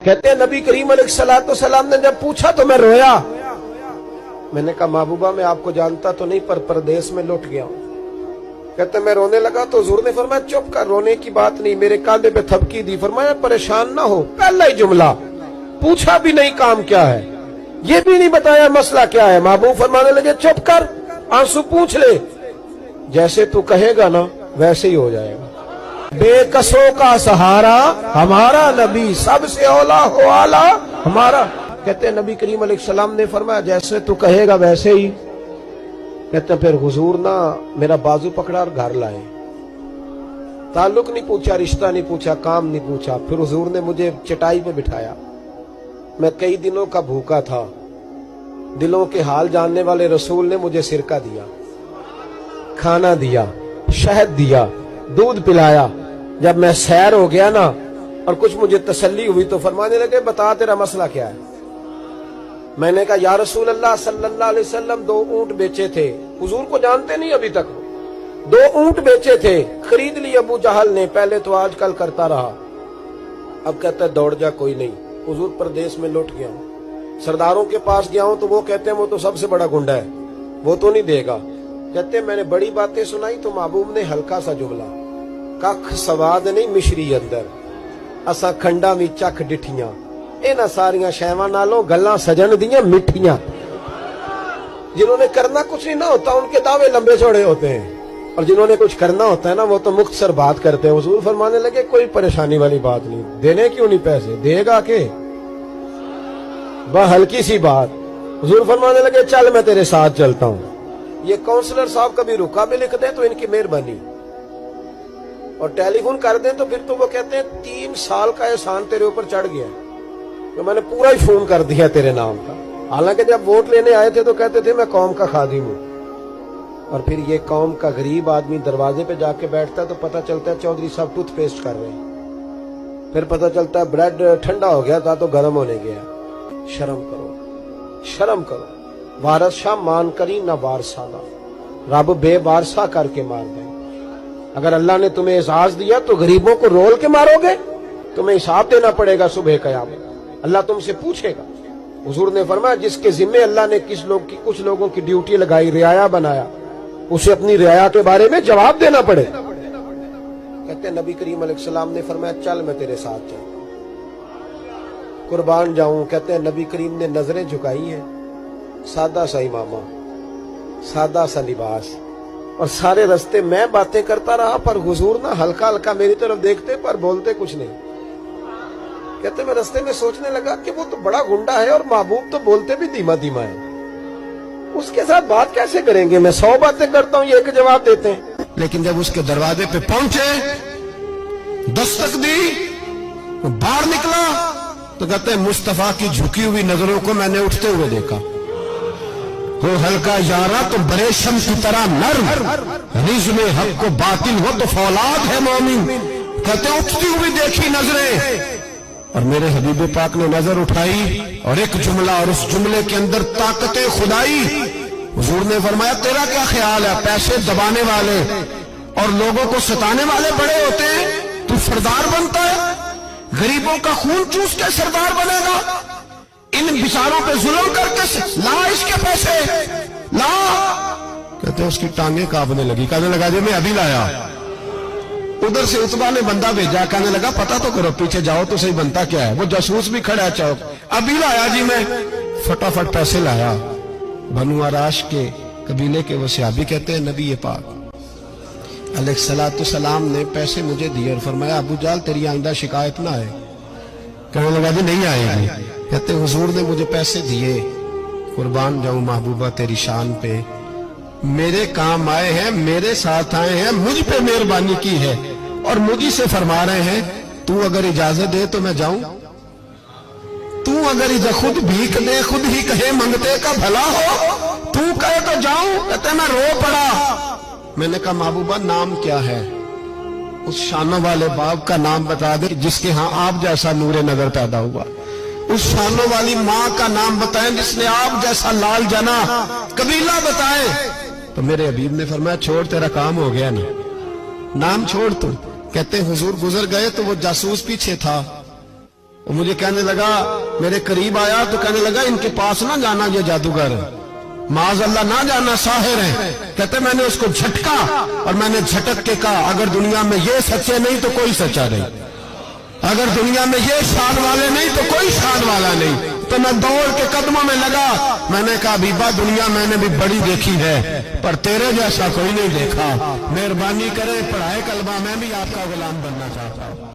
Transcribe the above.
कहते हैं नबी करीम अलैहिस्सलाम ने जब पूछा तो मैं रोया। मैंने कहा महबूबा मैं आपको जानता तो नहीं पर परदेश में लौट गया हूँ। कहते मैं रोने लगा तो हुजूर ने फरमाया चुप कर, रोने की बात नहीं। मेरे कांधे पे थपकी दी, फरमाया परेशान ना हो। पहला ही जुमला, पूछा भी नहीं काम क्या है, ये भी नहीं बताया मसला क्या है। महबूब फरमाने लगे चुप कर, आंसू पूछ ले, जैसे तू कहेगा ना वैसे ही हो जाएगा। बेकसों का सहारा हमारा नबी, सबसे औला हो आला हमारा। कहते हैं नबी करीम अलैहिस्सलाम ने फरमाया जैसे तू कहेगा वैसे ही। कहते हैं फिर हुजूर ना मेरा बाजू पकड़ा और घर लाए। ताल्लुक नहीं पूछा, रिश्ता नहीं पूछा, काम नहीं पूछा। फिर हुजूर ने मुझे चटाई पे बिठाया। मैं कई दिनों का भूखा था। दिलों के हाल जानने वाले रसूल ने मुझे सिरका दिया, खाना दिया, शहद दिया, दूध पिलाया। जब मैं सैर हो गया ना और कुछ मुझे तसल्ली हुई तो फरमाने लगे बता तेरा मसला क्या है। मैंने कहा या रसूल अल्लाह सल्लल्लाहु अलैहि वसल्लम 2 ऊंट बेचे थे। हुजूर को जानते नहीं अभी तक। 2 ऊंट बेचे थे, खरीद ली अबू जहल ने। पहले तो आजकल करता रहा, अब कहता है दौड़ जा, कोई नहीं। हुजूर प्रदेश में लौट गया हूँ, सरदारों के पास गया हूँ तो वो कहते हैं वो तो सबसे बड़ा गुंडा है, वो तो नहीं देगा। कहते मैंने बड़ी बातें सुनाई तो महबूब ने हल्का सा जुमला, कख सवाद नहीं मिश्री अंदर, असा खंडा भी चख डिठियां, इन्हां सारियां शैवां नालों गल्लां सजन दियां मिठियां। जिन्होंने करना कुछ नहीं ना होता उनके दावे लंबे चौड़े होते हैं, और जिन्होंने कुछ करना होता है ना वो तो मुख्तसर बात करते हैं। हुजूर फरमाने लगे कोई परेशानी वाली बात नहीं, देने क्यों नहीं पैसे, देगा के बस हल्की सी बात। हुजूर फरमाने लगे चल मैं तेरे साथ चलता हूँ। ये काउंसलर साहब कभी रुका भी लिख दें तो इनकी मेहरबानी, और टेलीफोन कर दें तो फिर तो वो कहते हैं 3 साल का एहसान तेरे ऊपर चढ़ गया, तो मैंने पूरा ही फोन कर दिया तेरे नाम का। हालांकि जब वोट लेने आए थे तो कहते थे मैं कौम का खादिम हूँ, और फिर ये कौम का गरीब आदमी दरवाजे पे जाके बैठता है तो पता चलता है चौधरी साहब टूथपेस्ट कर रहे हैं, फिर पता चलता है ब्रेड ठंडा हो गया था तो गर्म होने गया। शर्म करो, शर्म करो। वारस शाह मान करी ना वारसाना, रब बेवारसा करके मार दे। अगर अल्लाह ने तुम्हें एजाज दिया तो गरीबों को रोल के मारोगे, तुम्हें हिसाब देना पड़ेगा सुबह कयामत, अल्लाह तुमसे पूछेगा। हुजूर ने फरमाया जिसके जिम्मे अल्लाह ने कुछ लोगों की ड्यूटी लगाई, रियाया बनाया, उसे अपनी रियाया के बारे में जवाब देना पड़े। कहते हैं नबी करीम अलैहिस्सलाम ने फरमाया चल मैं तेरे साथ चल, कुर्बान जाऊं। कहते हैं नबी करीम ने नजरें झुकाई हैं, सादा सा इमामा, सादा सा लिबास, और सारे रास्ते मैं बातें करता रहा पर हुजूर ना हल्का हल्का मेरी तरफ देखते पर बोलते कुछ नहीं। कहते मैं रास्ते में सोचने लगा कि वो तो बड़ा गुंडा है और महबूब तो बोलते भी धीमा धीमा है, उसके साथ बात कैसे करेंगे। मैं 100 बातें करता हूँ, ये एक जवाब देते हैं। लेकिन जब उसके दरवाजे पे पहुंचे, दस्तक दी, तो बाहर निकला तो कहते हैं मुस्तफा की झुकी हुई नजरों को मैंने उठते हुए देखा। हो हल्का यारा तो बड़े शम की तरह नर्म, रिज़्म हक को बातिल हो तो फौलाद है मोमिन। कहते उठती हुई देखी नजरें, और मेरे हबीब पाक ने नजर उठाई और एक जुमला, और उस जुमले के अंदर ताकत खुदाई। हुजूर ने फरमाया तेरा क्या ख्याल है, पैसे दबाने वाले और लोगों को सताने वाले बड़े होते हैं, तू सरदार बनता है, गरीबों का खून चूस के सरदार बनेगा, इन बिचारों पे जुल्म करके ला इसके पैसे ला। कहते उसकी टांगे कांपने लगी, कहने लगा जी मैं अभी लाया। उधर से उतबा ने बंदा भेजा, कहने लगा पता तो करो, पीछे जाओ तो सही बनता क्या है। वो जासूस भी खड़ा है चौक, अभी लाया जी मैं, फटाफट पैसे लाया। बनु आराश के कबीले के वो सहाबी कहते हैं नबी पाक अलैहिस्सलाम ने पैसे मुझे दिए और फरमाया अबू जाल तेरी आइंदा शिकायत ना आए। कहने लगा जी नहीं आएगी। कहते हुजूर ने मुझे पैसे दिए, कुर्बान जाऊं महबूबा तेरी शान पे, मेरे काम आए हैं, मेरे साथ आए हैं, मुझ पे मेहरबानी की है, और मुझी से फरमा रहे हैं तू अगर इजाजत दे तो मैं जाऊं, तू अगर खुद भीख दे, खुद ही कहे मंगते का भला हो, तू कहे तो जाऊं। कहते मैं रो पड़ा। मैंने कहा महबूबा नाम क्या है, उस शानों वाले बाप का नाम बता दे जिसके यहाँ आप जैसा नूरे नजर पैदा हुआ, उस शानों वाली माँ का नाम बताएं जिसने आप जैसा लाल जना, कबीला बताएं। तो मेरे हबीब ने फरमाया छोड़ तेरा काम हो गया ना, नाम छोड़ तू। कहते हुजूर गुजर गए तो वो जासूस पीछे था, وہ مجھے کہنے لگا، میرے قریب آیا تو کہنے لگا ان کے پاس نہ جانا یہ جادوگر، معاذ اللہ نہ جانا، ساحر ہیں۔ کہتے میں نے اس کو جھٹکا اور میں نے جھٹک کے کہا اگر دنیا میں یہ سچے نہیں تو کوئی سچا نہیں، اگر دنیا میں یہ شان والے نہیں تو کوئی شان والا نہیں۔ تو میں دوڑ کے قدموں میں لگا، میں نے کہا بیبا دنیا میں نے بھی بڑی دیکھی ہے پر تیرے جیسا کوئی نہیں دیکھا، مہربانی کرے پڑھائے کلمہ، میں بھی آپ کا غلام بننا چاہتا ہوں۔